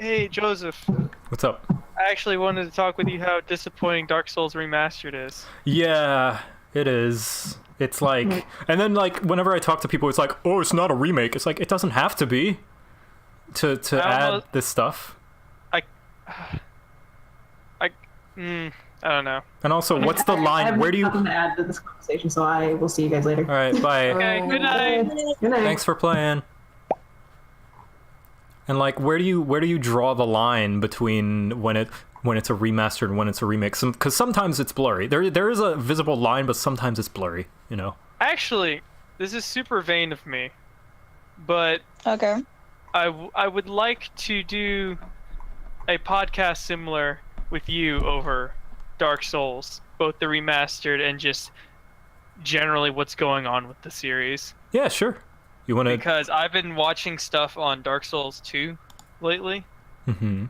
Hey, Joseph. What's up? I actually wanted to talk with you how disappointing Dark Souls Remastered is. Yeah, it is. It's like, and then like whenever I talk to people, it's like, oh, it's not a remake. It's like it doesn't have to be to I add almost, this stuff. I, I, I don't know. And also, what's the I line? have Where do you? nothing to add to this conversation, so I will see you guys later. All right, bye. Okay, good night. Good night. Thanks for playing. And like, where do you draw the line between when it's a remastered and when it's a remake? Because sometimes it's blurry. There is a visible line, but sometimes it's blurry. You know. Actually, this is super vain of me, but Okay. I would like to do a podcast similar with you over Dark Souls, both the remastered and just generally what's going on with the series. Yeah, sure. You want to? Because I've been watching stuff on Dark Souls 2 lately. Hmm.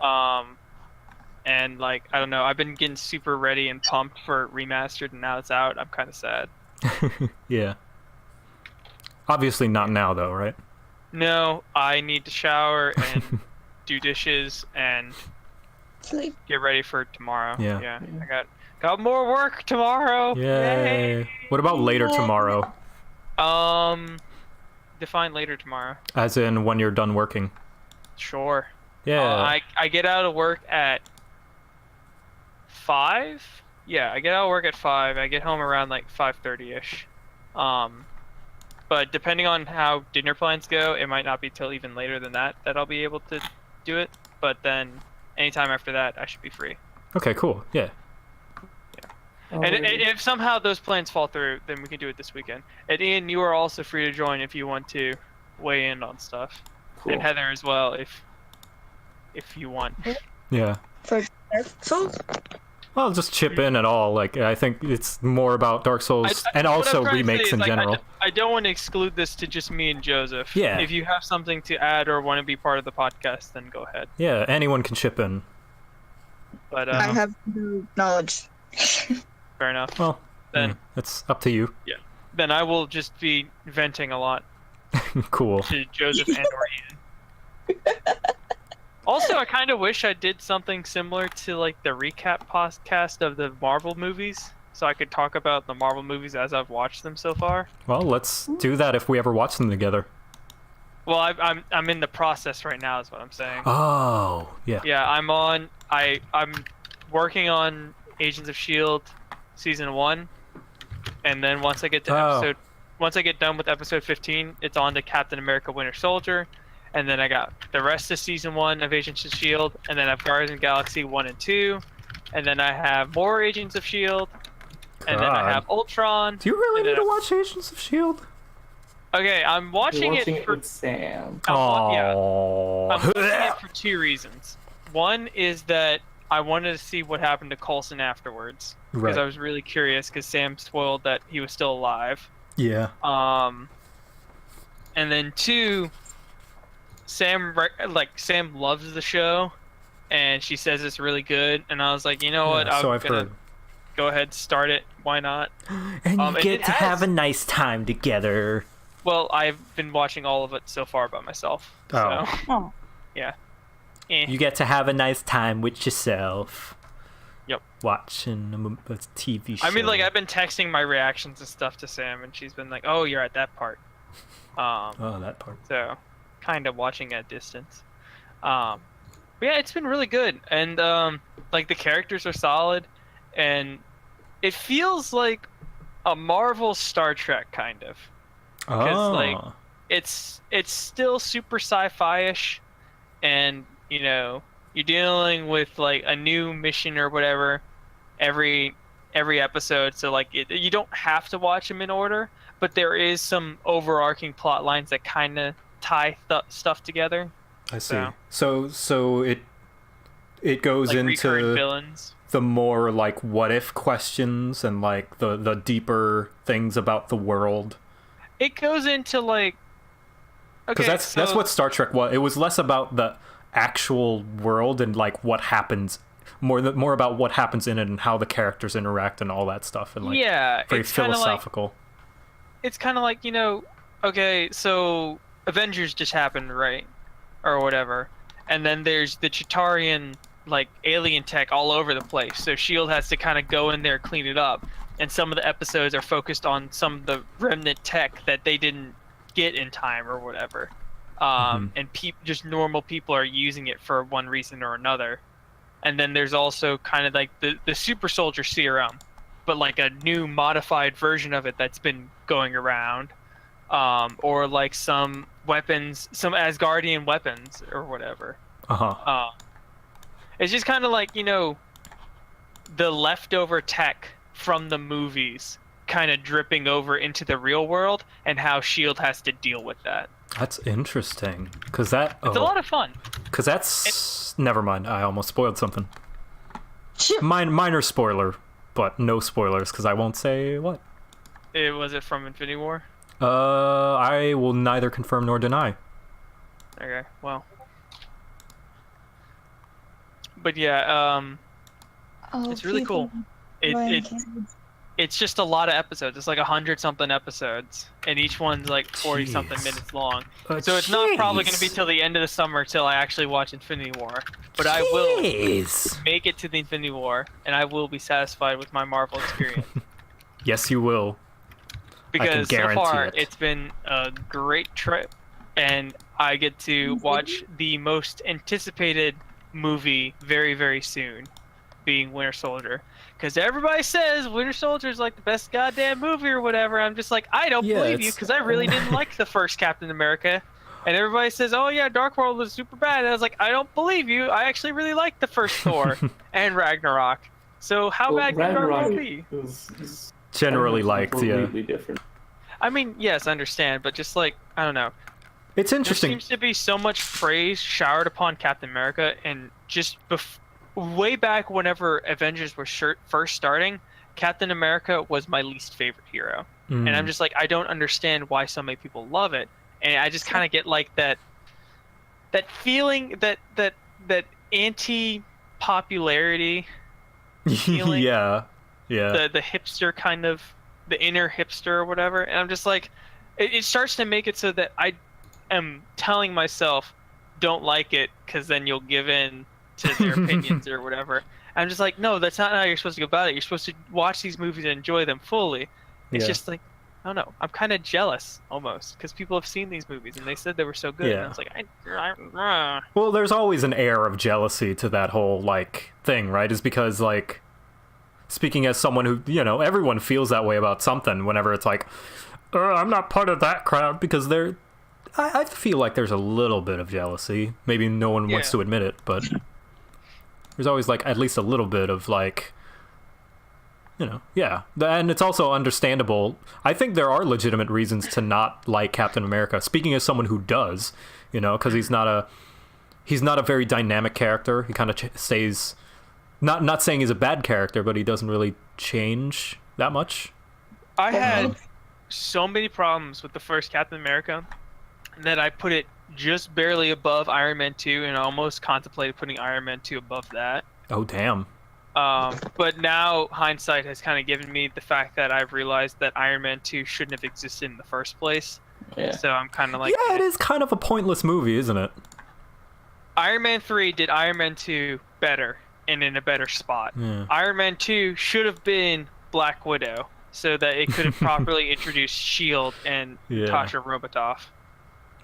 And like, I don't know, I've been getting super ready and pumped for remastered, and now it's out. I'm kind of sad. Yeah. Obviously not now though, right? No, I need to shower and do dishes and Sleep. get ready for tomorrow. Yeah. I got more work tomorrow. Yay. What about later tomorrow? Define later tomorrow. As in when you're done working. Sure. Yeah. I get out of work at 5. Yeah, I get out of work at 5. I get home around like 5:30ish. But depending on how dinner plans go, it might not be till even later than that I'll be able to do it. But then anytime after that, I should be free. Okay, cool. Yeah. And if somehow those plans fall through, then we can do it this weekend. And Ian, you are also free to join if you want to weigh in on stuff. Cool. And Heather as well, if you want. Yeah. For Dark Souls? I'll just chip in at all. Like, I think it's more about Dark Souls and what also I'm trying to say remakes is, in like, general. I don't want to exclude this to just me and Joseph. Yeah. If you have something to add or want to be part of the podcast, then go ahead. Yeah, anyone can chip in. But I have no knowledge. fair enough. Well, Then it's up to you. then I will just be venting a lot Cool. to Joseph and or Ian. Also, I kind of wish I did something similar to like the recap podcast of the Marvel movies, so I could talk about the Marvel movies as I've watched them so far. Well, let's do that if we ever watch them together. Well, I'm in the process right now, is what I'm saying. Oh, yeah. Yeah, I'm working on Agents of Shield season 1, and then once I get to once I get done with episode 15, it's on to Captain America: Winter Soldier, and then I got the rest of season 1 of Agents of Shield, and then I have Guardians of the Galaxy 1 and 2, and then I have more Agents of Shield, and then I God. have Ultron. Do you really and need then to watch Agents of S.H.I.E.L.D.? Okay, I'm watching Watching it for with Sam. I'm watching Oh. it for 2 reasons. One is that I wanted to see what happened to Coulson afterwards, because I Right. was really curious, because Sam spoiled that he was still alive. Yeah. And then 2, Sam loves the show, and she says it's really good, and I was like, you know what, Yeah, so I'm I've gonna heard. go ahead and start it. Why not? And and it has- a nice time together. Well, I've been watching all of it so far by myself. Oh. So, Oh. yeah. Eh. You get to have a nice time with yourself. Yep. Watching a TV show. I mean, like, I've been texting my reactions and stuff to Sam, and she's been like, "Oh, you're at that part." Oh, that part. So, kind of watching at distance. But yeah, it's been really good, and like the characters are solid, and it feels like a Marvel Star Trek kind of. Oh. like, It's still super sci-fi-ish, and you know, you're dealing with like a new mission or whatever every episode, so like you don't have to watch them in order, but there is some overarching plot lines that kind of tie stuff together, I see. So it goes like recurring into villains. the more like what if questions and like the deeper things about the world. It goes into like, Because okay, that's what Star Trek was. It was less about the actual world and like what happens, more about what happens in it and how the characters interact and all that stuff, and like yeah, very it's kind of like philosophical. it's kind of like, you know, okay, so Avengers just happened, right, or whatever, and then there's the Chitarian like alien tech all over the place. So Shield has to kind of go in there, clean it up, and some of the episodes are focused on some of the remnant tech that they didn't get in time or whatever. And just normal people are using it for one reason or another. And then there's also kind of like the super soldier serum, but like a new modified version of it that's been going around, or like some weapons, some Asgardian weapons or whatever. It's just kind of like, you know, the leftover tech from the movies kind of dripping over into the real world, and how Shield has to deal with that. That's interesting, because It's a lot of fun. Because that's... Never mind, I almost spoiled something. Minor spoiler, but no spoilers, because I won't say what. Was it from Infinity War? I will neither confirm nor deny. Okay, well. But yeah, it's really cool. It's just a lot of episodes. It's like 100-something episodes, and each one's like 40-something minutes long. So it's not probably going to be till the end of the summer till I actually watch Infinity War. But I will make it to the Infinity War, and I will be satisfied with my Marvel experience. Yes, you will. Because so far, it's been a great trip, and I get to watch the most anticipated movie very, very soon, being Winter Soldier. Because everybody says Winter Soldier is like the best goddamn movie or whatever. I'm just like, I don't believe you, because I really didn't like the first Captain America. And everybody says, oh yeah, Dark World was super bad. And I was like, I don't believe you. I actually really liked the first Thor and Ragnarok. So how bad can Dark World be? Is generally liked, completely different. I mean, yes, I understand, but just like, I don't know. It's interesting. There seems to be so much praise showered upon Captain America, and just way back whenever Avengers were first starting, Captain America was my least favorite hero. And I'm just like, I don't understand why so many people love it. And I just kind of get like that feeling, that anti-popularity feeling. Yeah. The hipster kind of, the inner hipster or whatever. And I'm just like, it starts to make it so that I am telling myself, don't like it, because then you'll give in to their opinions or whatever. I'm just like, no, that's not how you're supposed to go about it. You're supposed to watch these movies and enjoy them fully. It's just like, I don't know. I'm kind of jealous almost, because people have seen these movies and they said they were so good. And I was like, Well, there's always an air of jealousy to that whole like thing, right? Is because like, speaking as someone who, you know, everyone feels that way about something whenever it's like, I'm not part of that crowd, because I feel like there's a little bit of jealousy. Maybe no one wants to admit it, but there's always like at least a little bit of like, you know, and it's also understandable. I think there are legitimate reasons to not like Captain America. Speaking as someone who does, you know, because he's not a very dynamic character. He kind of stays. Not saying he's a bad character, but he doesn't really change that much. I had so many problems with the first Captain America that I put it just barely above Iron Man 2, and I almost contemplated putting Iron Man 2 above that. Oh, damn. But now hindsight has kind of given me the fact that I've realized that Iron Man 2 shouldn't have existed in the first place. Yeah. So I'm kind of like... Yeah, it is kind of a pointless movie, isn't it? Iron Man 3 did Iron Man 2 better and in a better spot. Yeah. Iron Man 2 should have been Black Widow, so that it could have properly introduced S.H.I.E.L.D. and Tasha Robotov.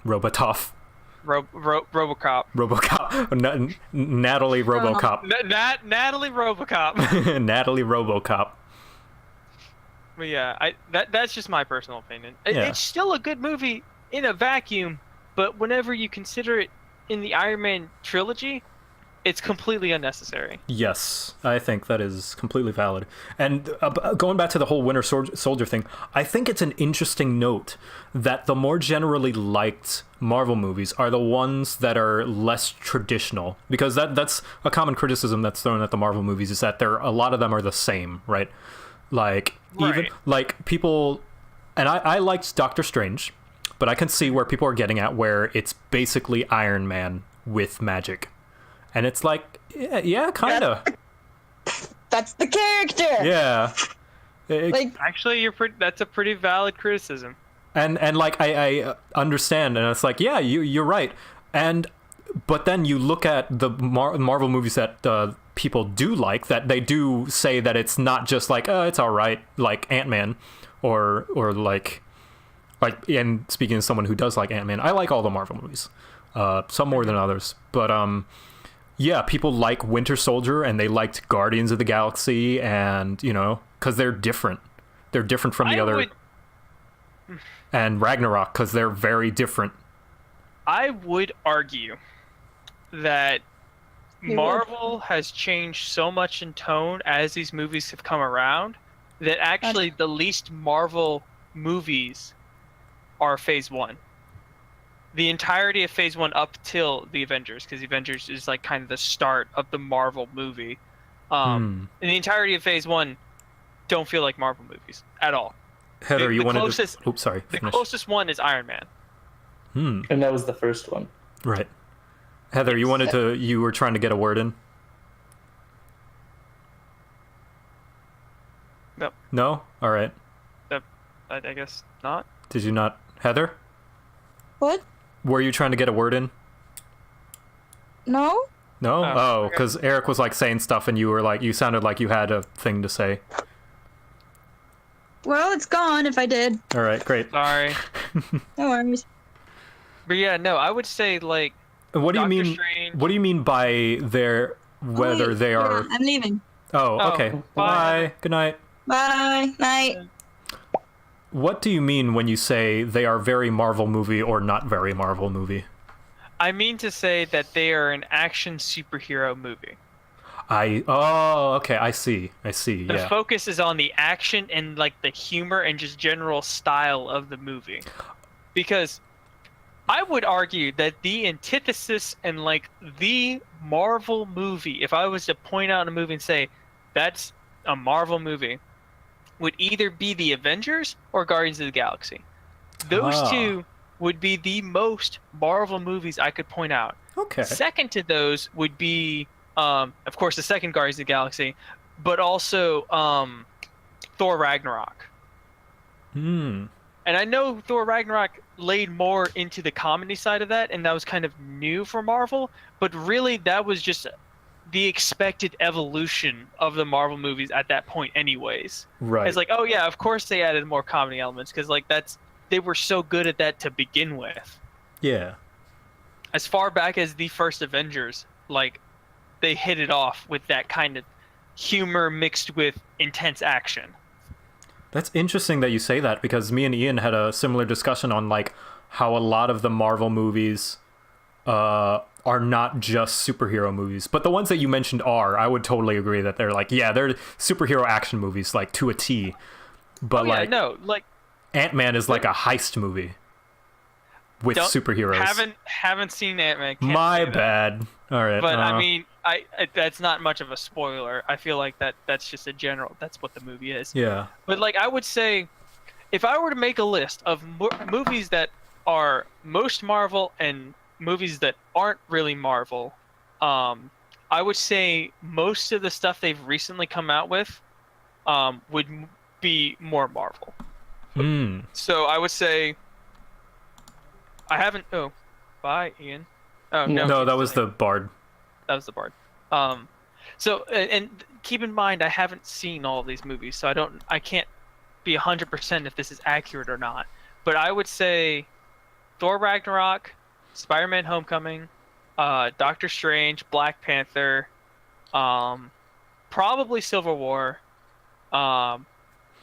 Robotov. Robocop. Natalie Robocop. Natalie Robocop. Natalie Robocop. But yeah, that's just my personal opinion. It's still a good movie in a vacuum, but whenever you consider it in the Iron Man trilogy, it's completely unnecessary. Yes, I think that is completely valid. And going back to the whole Winter Soldier thing, I think it's an interesting note that the more generally liked Marvel movies are the ones that are less traditional. Because that's a common criticism that's thrown at the Marvel movies, is that a lot of them are the same, right? Like, even, like, people... And I liked Doctor Strange, but I can see where people are getting at, where it's basically Iron Man with magic. And it's like, yeah, kind of. That's the character. Yeah. Actually, that's a pretty valid criticism. And like I understand, and it's like, yeah, you're right. And but then you look at the Marvel movies that people do like, that they do say that it's not just like, it's all right, like Ant-Man, or like, and speaking as someone who does like Ant-Man, I like all the Marvel movies, some more than others, but yeah, people like Winter Soldier, and they liked Guardians of the Galaxy, and because they're different from the other, and Ragnarok, because they're very different. I would argue that Marvel has changed so much in tone as these movies have come around that actually the least Marvel movies are Phase 1. The entirety of Phase 1 up till the Avengers, because the Avengers is like kind of the start of the Marvel movie. And the entirety of Phase 1 don't feel like Marvel movies at all. Heather, you wanted to... Oops, sorry. The closest one is Iron Man. And that was the first one. Right. Heather, you were trying to get a word in? No. No? All right. I guess not. Did you not? Heather? What? Were you trying to get a word in? No? No? Oh, because Eric was like saying stuff and you sounded like you had a thing to say. Well, it's gone if I did. All right, great. Sorry. No worries. But yeah, no, I would say like What do you Doctor mean? Strange. What do you mean by whether they are? Yeah, I'm leaving. Oh, okay. bye. Bye. Good night. Bye. Night. What do you mean when you say they are very Marvel movie or not very Marvel movie? I mean to say that they are an action superhero movie. Okay, I see. The Yeah. focus is on the action and like the humor and just general style of the movie. Because I would argue that the antithesis and like the Marvel movie, if I was to point out a movie and say that's a Marvel movie, would either be the Avengers or Guardians of the Galaxy. Those two would be the most Marvel movies I could point out. Okay. Second to those would be, of course, the second Guardians of the Galaxy, but also Thor Ragnarok. And I know Thor Ragnarok laid more into the comedy side of that, and that was kind of new for Marvel, but really that was just the expected evolution of the Marvel movies at that point anyways. Right. It's like, oh yeah, of course they added more comedy elements, because like they were so good at that to begin with. Yeah. As far back as the first Avengers, like they hit it off with that kind of humor mixed with intense action. That's interesting that you say that, because me and Ian had a similar discussion on like how a lot of the Marvel movies are not just superhero movies, but the ones that you mentioned I would totally agree that they're like, yeah, they're superhero action movies, like to a T. But Ant-Man is like a heist movie with superheroes. Haven't seen Ant-Man. My bad. All right. But I mean, I that's not much of a spoiler. I feel like that's just that's what the movie is. Yeah. But like I would say, if I were to make a list of movies that are most Marvel and movies that aren't really Marvel, I would say most of the stuff they've recently come out with would be more Marvel. So I would say I haven't. Oh, bye, Ian. Oh no, that was the Bard. That was the Bard. So and keep in mind I haven't seen all of these movies, so I can't be 100% if this is accurate or not. But I would say Thor Ragnarok, Spider-Man Homecoming, Doctor Strange, Black Panther, probably Civil War,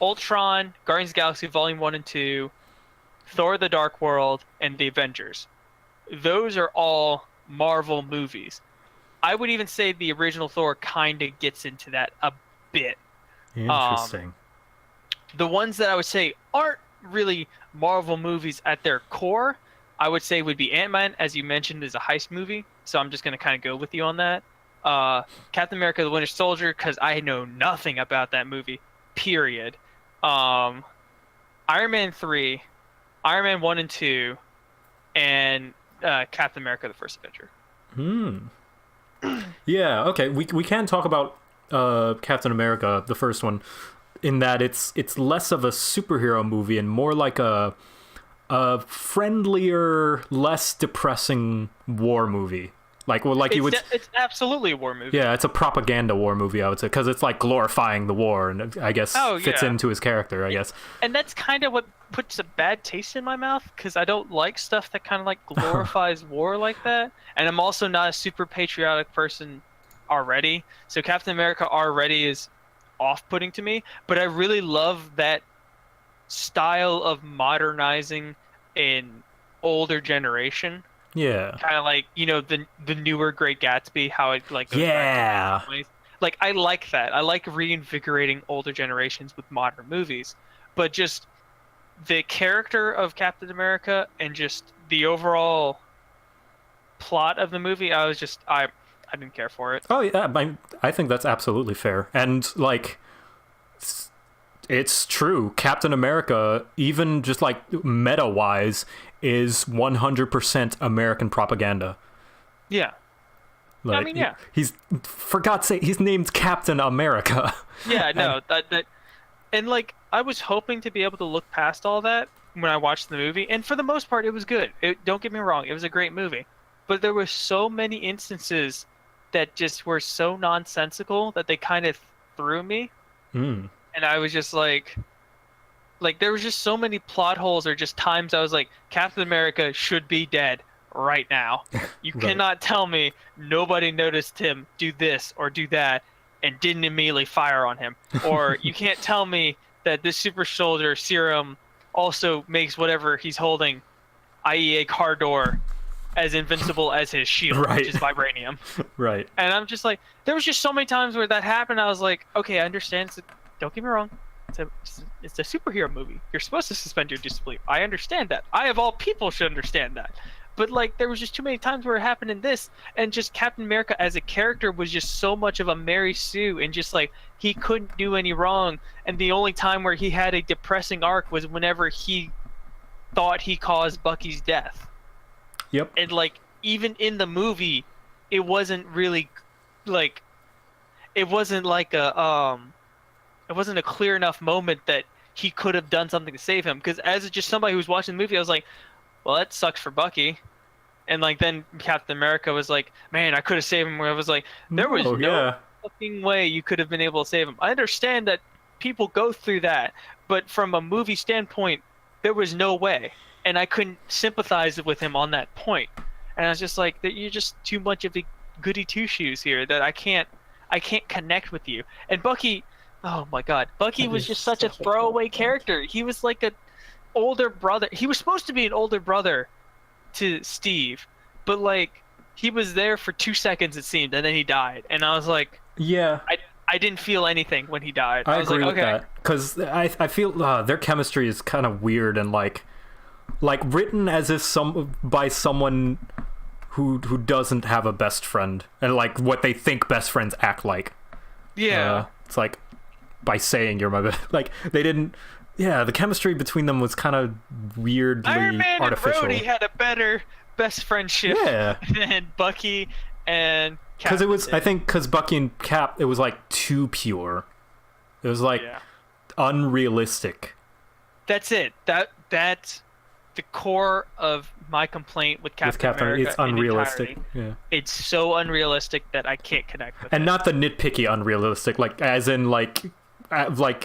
Ultron, Guardians of the Galaxy Volume 1 and 2, Thor the Dark World, and The Avengers. Those are all Marvel movies. I would even say the original Thor kind of gets into that a bit. Interesting. The ones that I would say aren't really Marvel movies at their core, I would say would be Ant-Man, as you mentioned, is a heist movie. So I'm just going to kind of go with you on that. Captain America: The Winter Soldier, because I know nothing about that movie, period. Iron Man 3, Iron Man 1 and 2, and Captain America: The First Avenger. Yeah, okay. We can talk about Captain America, the first one, in that it's less of a superhero movie and more like a a friendlier, less depressing war movie. Like, well, like you would. It's absolutely a war movie. Yeah, it's a propaganda war movie, I would say, because it's like glorifying the war, and I guess fits into his character, I guess. And that's kind of what puts a bad taste in my mouth, because I don't like stuff that kind of like glorifies war like that. And I'm also not a super patriotic person already, so Captain America already is off-putting to me. But I really love that style of modernizing an older generation. Yeah. Kind of like, you know, the newer Great Gatsby, how it like goes Yeah. back to the like, I like that. I like reinvigorating older generations with modern movies. But just the character of Captain America and just the overall plot of the movie, I didn't care for it. Oh yeah, I think that's absolutely fair. And like it's true. Captain America, even just like meta-wise, is 100% American propaganda. Yeah. Like, I mean, yeah. He's, for God's sake, he's named Captain America. Yeah, no, that, and like, I was hoping to be able to look past all that when I watched the movie, and for the most part, it was good. Don't get me wrong, it was a great movie. But there were so many instances that just were so nonsensical that they kind of threw me. Mm. And I was just like there was just so many plot holes, or just times I was like, Captain America should be dead right now. You Right. cannot tell me nobody noticed him do this or do that and didn't immediately fire on him. Or you can't tell me that this super soldier serum also makes whatever he's holding, i.e. a car door, as invincible as his shield, Right. which is vibranium. Right. And I'm just like, there was just so many times where that happened. I was like, okay, I understand. Don't get me wrong. It's a superhero movie. You're supposed to suspend your disbelief. I understand that. I, of all people, should understand that. But like, there was just too many times where it happened in this, and just Captain America as a character was just so much of a Mary Sue, and just like, he couldn't do any wrong. And the only time where he had a depressing arc was whenever he thought he caused Bucky's death. Yep. And like, even in the movie, it wasn't really like, it wasn't a clear enough moment that he could have done something to save him. Because as just somebody who was watching the movie, I was like, well, that sucks for Bucky. And like, then Captain America was like, man, I could have saved him. Where I was like, there was no fucking way you could have been able to save him. I understand that people go through that, but from a movie standpoint, there was no way. And I couldn't sympathize with him on that point. And I was just like, that you're just too much of a goody two shoes here, that I can't connect with you. And Bucky, oh my God, Bucky was just such a throwaway character. He was like an older brother. He was supposed to be an older brother to Steve, but like, he was there for 2 seconds it seemed, and then he died. And I was like, yeah, I didn't feel anything when he died. I was agree like, with okay. that, because I feel their chemistry is kind of weird and like written as if by someone who doesn't have a best friend, and like what they think best friends act like. Yeah. It's like, by saying you're my best, like they didn't. Yeah, the chemistry between them was kind of weirdly Iron Man artificial. and Rhodey had a better best friendship than Bucky and Cap. Because it was, I think, because Bucky and Cap, it was like too pure. It was like unrealistic. That's it. That's the core of my complaint with Captain America. It's unrealistic. Yeah. It's so unrealistic that I can't connect with it. And not the nitpicky unrealistic, like as in like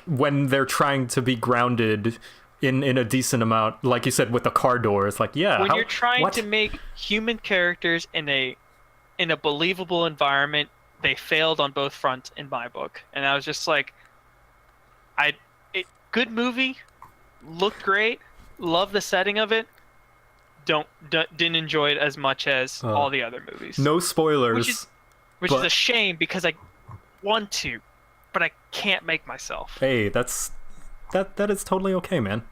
when they're trying to be grounded in a decent amount, like you said with the car door. It's like, yeah. When you're trying to make human characters in a believable environment, they failed on both fronts in my book. And I was just like, good movie, looked great, love the setting of it. Didn't enjoy it as much as all the other movies. No spoilers. Which is a shame, because I want to, but I can't make myself. Hey, that is totally okay, man.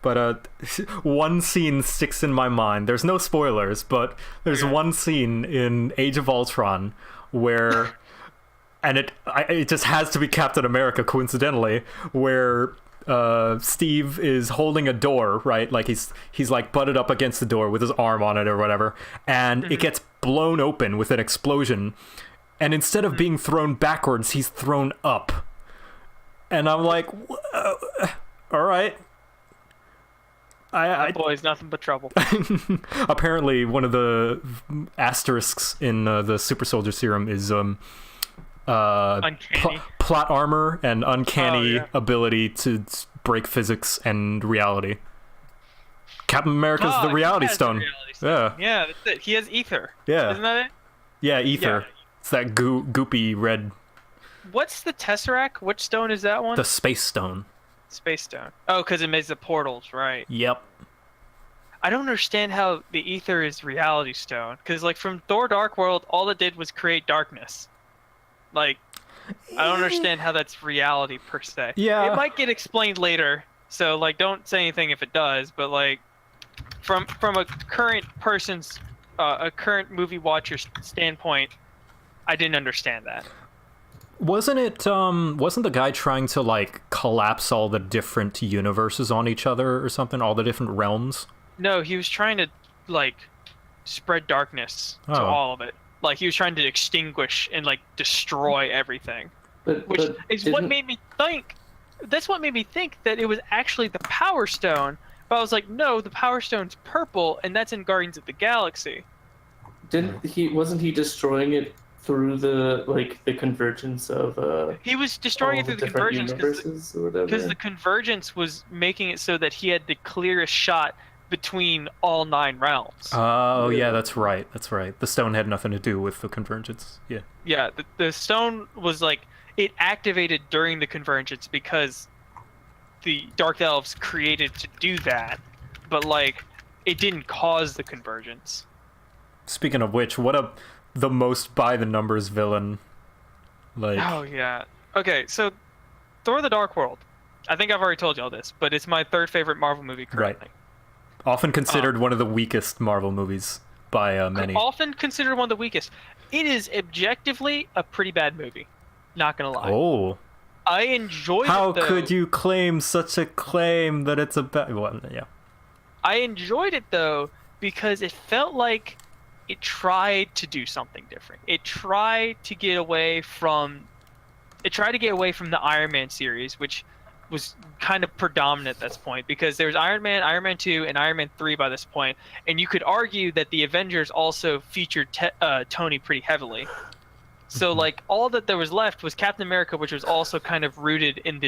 But one scene sticks in my mind. There's no spoilers, but there's one scene in Age of Ultron where and it just has to be Captain America, coincidentally, where Steve is holding a door, right? Like he's like butted up against the door with his arm on it or whatever, and it gets blown open with an explosion, and instead of being thrown backwards, he's thrown up. And I'm like, all right. I Boys, nothing but trouble. apparently one of the asterisks in the super soldier serum is Uncanny. plot armor and uncanny Oh, yeah. ability to break physics and reality. Captain America's Oh, the reality he has stone. the reality stone. Yeah, that's it. He has ether. Yeah. Isn't that it? Yeah, ether. Yeah. It's that goopy red, What's the Tesseract? Which stone is that one? the space stone. Space stone. Oh, because it makes the portals, right? Yep. I don't understand how the ether is reality stone. Because, like, from Thor Dark World, all it did was create darkness. Like, I don't understand how that's reality per se. Yeah. It might get explained later, so, like, don't say anything if it does, but, like, from a current person's, a current movie watcher's standpoint, I didn't understand that. Wasn't the guy trying to like collapse all the different universes on each other or something, all the different realms? No, he was trying to, like, spread darkness to Oh. all of it. Like, he was trying to extinguish and, like, destroy everything. Which is what made me think. That's what made me think that it was actually the Power Stone. But I was like, no, the Power Stone's purple, and that's in Guardians of the Galaxy. Wasn't he destroying it through the convergence of He was destroying all it through the different convergence universes or whatever? because the convergence was making it so that he had the clearest shot between all 9 realms. Oh, yeah, Yeah. that's right. That's right. The stone had nothing to do with the convergence. Yeah. Yeah, the stone was like, it activated during the convergence because the Dark Elves created to do that, but like, it didn't cause the convergence. Speaking of which, the most by the numbers villain. Like, Oh yeah. Okay, so Thor: The Dark World. I think I've already told you all this, but it's my 3rd favorite Marvel movie currently. often considered one of the weakest Marvel movies by many. Often considered one of the weakest. It is objectively a pretty bad movie. Not gonna lie. Oh, I enjoyed how it though. could you claim such a claim that it's a bad? Well, yeah. I enjoyed it though because it felt like it tried to do something different. It tried to get away from the Iron Man series, which was kind of predominant at this point because there's Iron Man, Iron Man 2, and Iron Man 3 by this point, and you could argue that the Avengers also featured Tony pretty heavily. So like all that there was left was Captain America, which was also kind of rooted in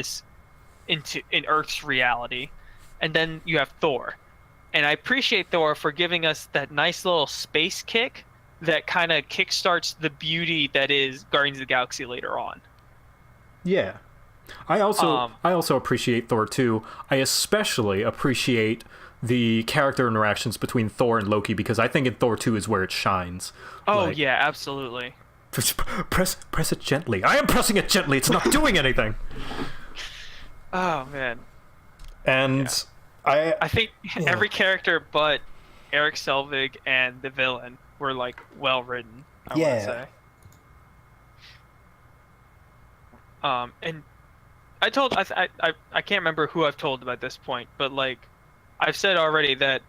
Earth's reality, and then you have Thor. And I appreciate Thor for giving us that nice little space kick that kind of kickstarts the beauty that is Guardians of the Galaxy later on. Yeah. I also appreciate Thor 2. I especially appreciate the character interactions between Thor and Loki because I think in Thor 2 is where it shines. Oh Like, yeah, absolutely. press it gently. I am pressing it gently. It's not doing anything. Oh man. And I think every character but Eric Selvig and the villain were like well written, I want to say. And I can't remember who I've told at this point, but like I've said already that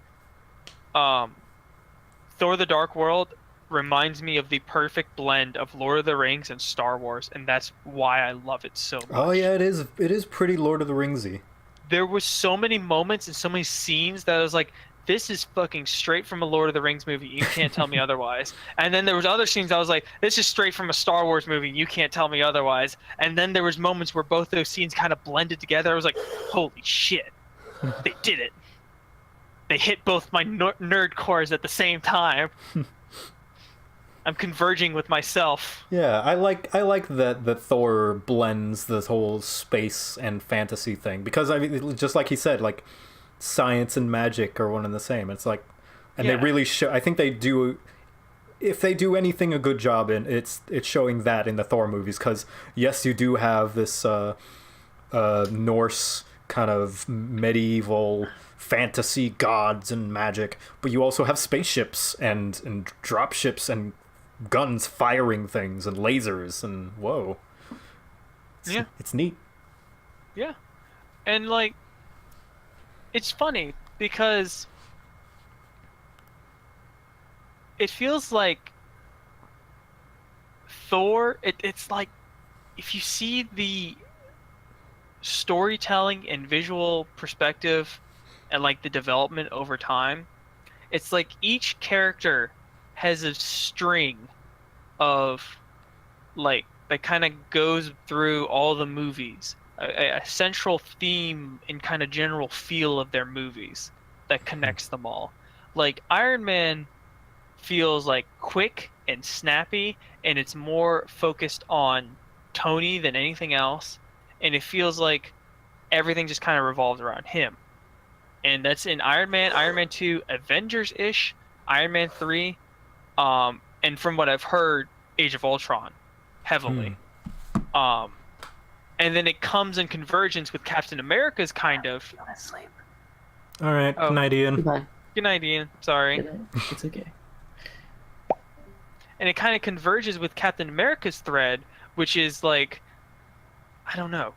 Thor: The Dark World reminds me of the perfect blend of Lord of the Rings and Star Wars, and that's why I love it so much. oh yeah, it is pretty Lord of the Ringsy. There was so many moments and so many scenes that I was like, this is fucking straight from a Lord of the Rings movie. You can't tell me otherwise. And then there was other scenes I was like, this is straight from a Star Wars movie. You can't tell me otherwise. And then there was moments where both those scenes kind of blended together. I was like, holy shit, they did it. They hit both my nerd cores at the same time. I'm converging with myself. Yeah, I like that Thor blends this whole space and fantasy thing because I mean, just like he said, like science and magic are one and the same. It's like, and they really show. I think they do. If they do anything a good job in, it's showing that in the Thor movies. Because yes, you do have this Norse kind of medieval fantasy gods and magic, but you also have spaceships and dropships and guns firing things and lasers and whoa. It's neat. Yeah. And like it's funny because it feels like Thor it's like if you see the storytelling and visual perspective and like the development over time, it's like each character has a string of like that kind of goes through all the movies, a central theme and kind of general feel of their movies that connects them all. Like Iron Man feels like quick and snappy, and it's more focused on Tony than anything else, and it feels like everything just kind of revolves around him. And that's in Iron Man, Iron Man 2, Avengers-ish, Iron Man 3, and from what I've heard, Age of Ultron, heavily. And then it comes in convergence with Captain America's kind of. Feel asleep. All right, Oh. good night, Ian. Goodbye. Good night, Ian. Sorry. Good night. It's okay. And it kind of converges with Captain America's thread, which is like, I don't know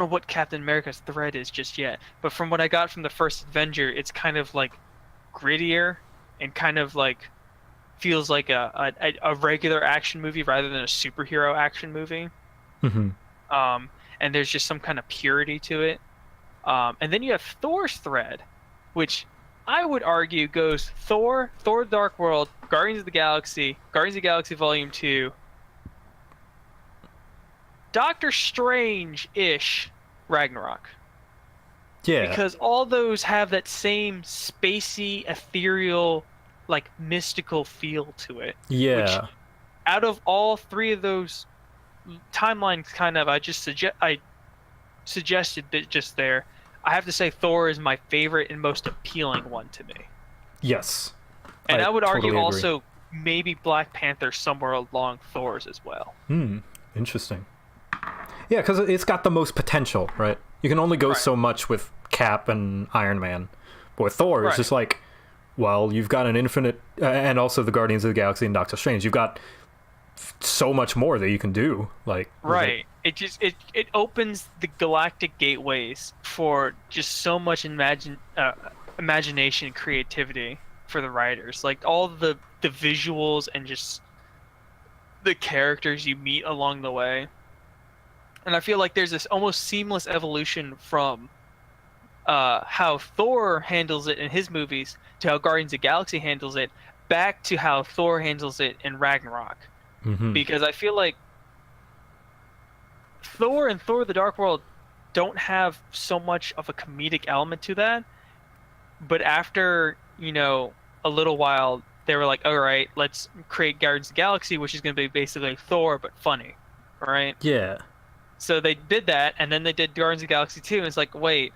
what Captain America's thread is just yet, but from what I got from the first Avenger, it's kind of like grittier and kind of like feels like a regular action movie rather than a superhero action movie. Mm-hmm. And there's just some kind of purity to it. And then you have Thor's thread, which I would argue goes Thor, Thor: Dark World, Guardians of the Galaxy Volume 2, Doctor Strange-ish Ragnarok. Yeah. Because all those have that same spacey, ethereal, like mystical feel to it. Yeah. Out of all three of those timelines, kind of, I suggested that just there. I have to say Thor is my favorite and most appealing one to me. Yes. And I would totally argue agree. also maybe Black Panther somewhere along Thor's as well. Interesting. Yeah, because it's got the most potential, right? You can only go Right. so much with Cap and Iron Man. But with Thor, it's Right. just like, well, you've got an infinite... and also the Guardians of the Galaxy and Doctor Strange. You've got so much more that you can do. Like Right. It just it opens the galactic gateways for just so much imagination and creativity for the writers. Like all the visuals and just the characters you meet along the way. And I feel like there's this almost seamless evolution from how Thor handles it in his movies to how Guardians of the Galaxy handles it, back to how Thor handles it in Ragnarok. Mhm. Because I feel like Thor and Thor: The Dark World don't have so much of a comedic element to that, but after, a little while, they were like, all right, let's create Guardians of the Galaxy, which is going to be basically Thor but funny, right? Yeah. So they did that, and then they did Guardians of the Galaxy 2, and it's like, wait,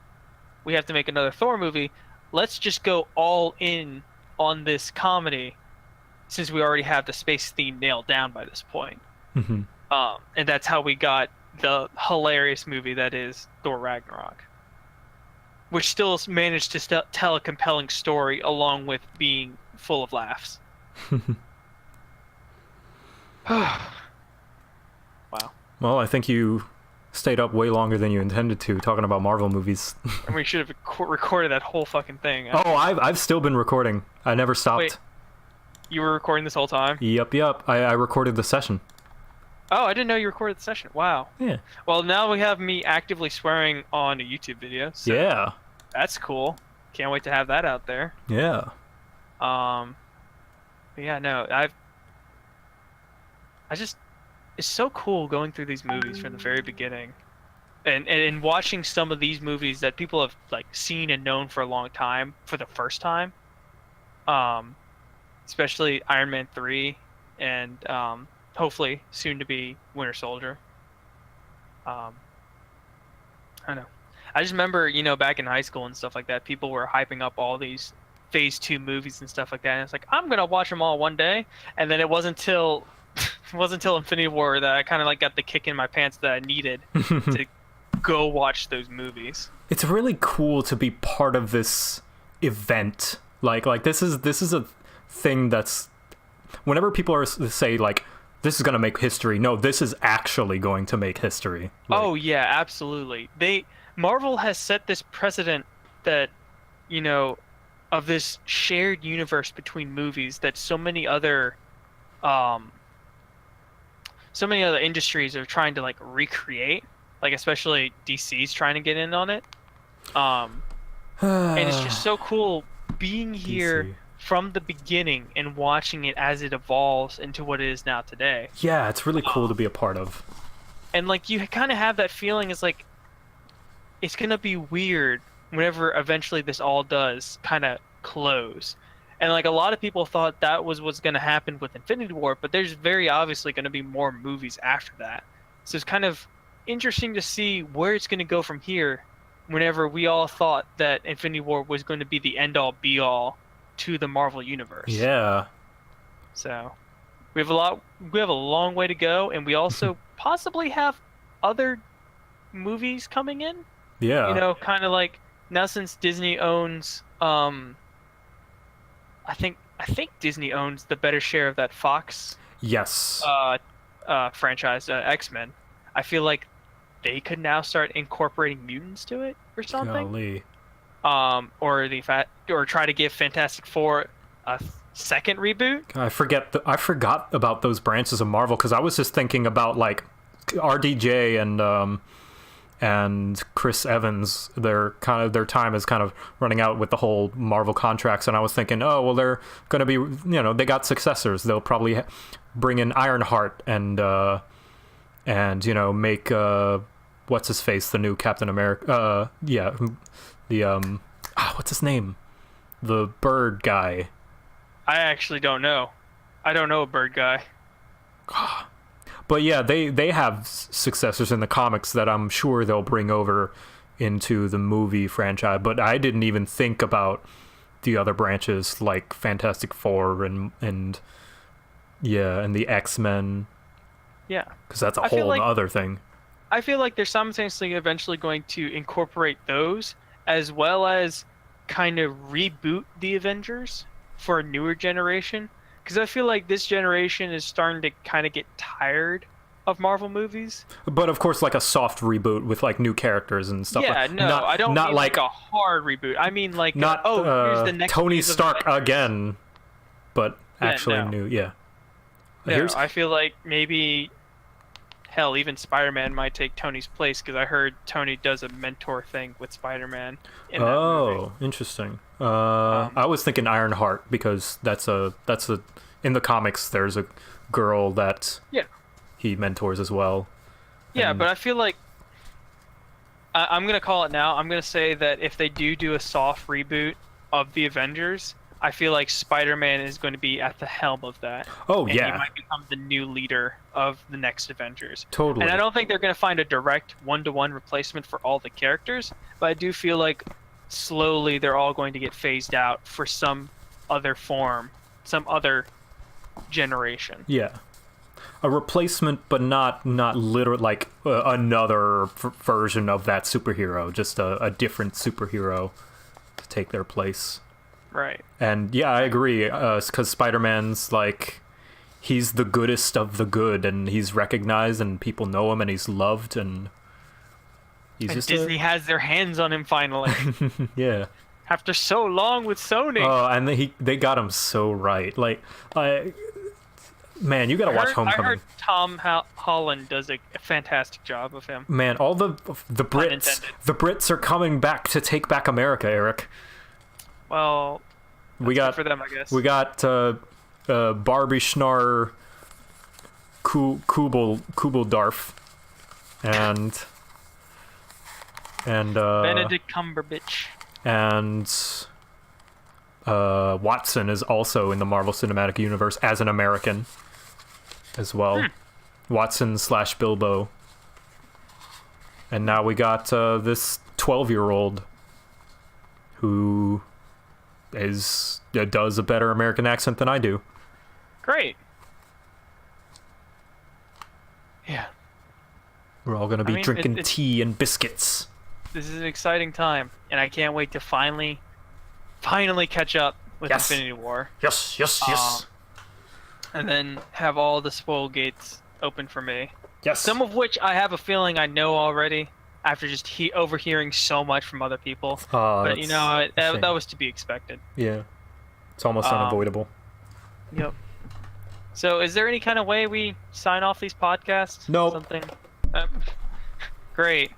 we have to make another Thor movie. Let's just go all in on this comedy, since we already have the space theme nailed down by this point. Mm-hmm. And that's how we got the hilarious movie that is Thor Ragnarok, which still managed to tell a compelling story along with being full of laughs. Wow. Well, I think you stayed up way longer than you intended to talking about Marvel movies. And we should have recorded that whole fucking thing. Oh, I've still been recording. I never stopped. Wait. You were recording this whole time? Yep. I recorded the session. Oh, I didn't know you recorded the session. Wow. Yeah. Well, now we have me actively swearing on a YouTube video. So Yeah. That's cool. Can't wait to have that out there. Yeah. But yeah, no, it's so cool going through these movies from the very beginning, and watching some of these movies that people have like seen and known for a long time for the first time. Especially Iron Man 3 and hopefully soon to be Winter Soldier. I don't know. I just remember, back in high school and stuff like that, people were hyping up all these Phase 2 movies and stuff like that, and it's like, I'm gonna watch them all one day. And then it wasn't until Infinity War that I kind of like got the kick in my pants that I needed to go watch those movies. It's really cool to be part of this event. Like this is a thing that's, whenever people say like, this is gonna make history. No, this is actually going to make history. Like, Oh yeah, absolutely. Marvel has set this precedent that, of this shared universe between movies that so many other industries are trying to like recreate, like especially DC's trying to get in on it. and it's just so cool being here DC. from the beginning and watching it as it evolves into what it is now today. Yeah, it's really cool to be a part of. And like you kind of have that feeling, it's like it's gonna be weird whenever eventually this all does kind of close. And like a lot of people thought that was what's gonna happen with Infinity War, but there's very obviously gonna be more movies after that. So it's kind of interesting to see where it's gonna go from here. Whenever we all thought that Infinity War was going to be the end all be all to the Marvel universe. Yeah. So we have a long way to go, and we also possibly have other movies coming in. Yeah. You know, kind of like now since Disney owns I think Disney owns the better share of that Fox Yes. franchise, X-Men. I feel like they could now start incorporating mutants to it or something. Golly. Or try to give Fantastic Four a second reboot. I forgot about those branches of Marvel because I was just thinking about like RDJ and Chris Evans. Their time is kind of running out with the whole Marvel contracts, and I was thinking, oh well, they're going to be, they got successors. They'll probably bring in Ironheart and make what's his face the new Captain America. What's his name? The bird guy. I actually don't know. I don't know a bird guy. But yeah, they have successors in the comics that I'm sure they'll bring over into the movie franchise. But I didn't even think about the other branches like Fantastic Four and the X-Men. Yeah. Because that's a I feel whole like- other thing. I feel like they're simultaneously eventually going to incorporate those as well as kind of reboot the Avengers for a newer generation. Because I feel like this generation is starting to kind of get tired of Marvel movies. But of course, like a soft reboot with like new characters and stuff. Yeah, like, no, not, I don't not mean like a hard reboot. I mean like, not here's the next Tony phase of Stark Avengers. again, but Yeah, actually no. new. Yeah. No, I feel like maybe, hell, even Spider-Man might take Tony's place because I heard Tony does a mentor thing with Spider-Man in that movie. Interesting. I was thinking Ironheart because that's a in the comics there's a girl that Yeah. he mentors as well. Yeah, And- but I feel like I'm gonna call it now. I'm gonna say that if they do a soft reboot of the Avengers, I feel like Spider-Man is going to be at the helm of that. Oh And yeah, he might become the new leader of the next Avengers. totally. And I don't think they're going to find a direct one-to-one replacement for all the characters, but I do feel like slowly they're all going to get phased out for some other form, some other generation. Yeah, a replacement, but not literal like another version of that superhero. Just a different superhero to take their place. Right. And yeah, I agree. Because Spider-Man's like, he's the goodest of the good, and he's recognized, and people know him, and he's loved, and he's And just Disney has their hands on him finally. yeah. After so long with Sony. Oh, and they got him so right. Like, man, you gotta watch I Homecoming. heard Tom Holland does a fantastic job of him. Man, all the Brits, intended. the Brits are coming back to take back America, Eric. Well, We good got for them, I guess. We got Barbie Schnar Kubeldorf and Benedict Cumberbatch. and Watson is also in the Marvel Cinematic Universe as an American as well. Watson / Bilbo. And now we got this 12-year-old who does a better American accent than I do. Great. Yeah, We're all gonna be mean, drinking it's- tea and biscuits. this is an exciting time, and I can't wait to finally catch up with Yes. Infinity War, Yes, yes, yes, and then have all the spoil gates open for me. yes. Some of which I have a feeling I know already after just overhearing so much from other people. But you know, that was to be expected. yeah, it's almost Um, unavoidable. Yep. So, is there any kind of way we sign off these podcasts? Nope. Something. Great.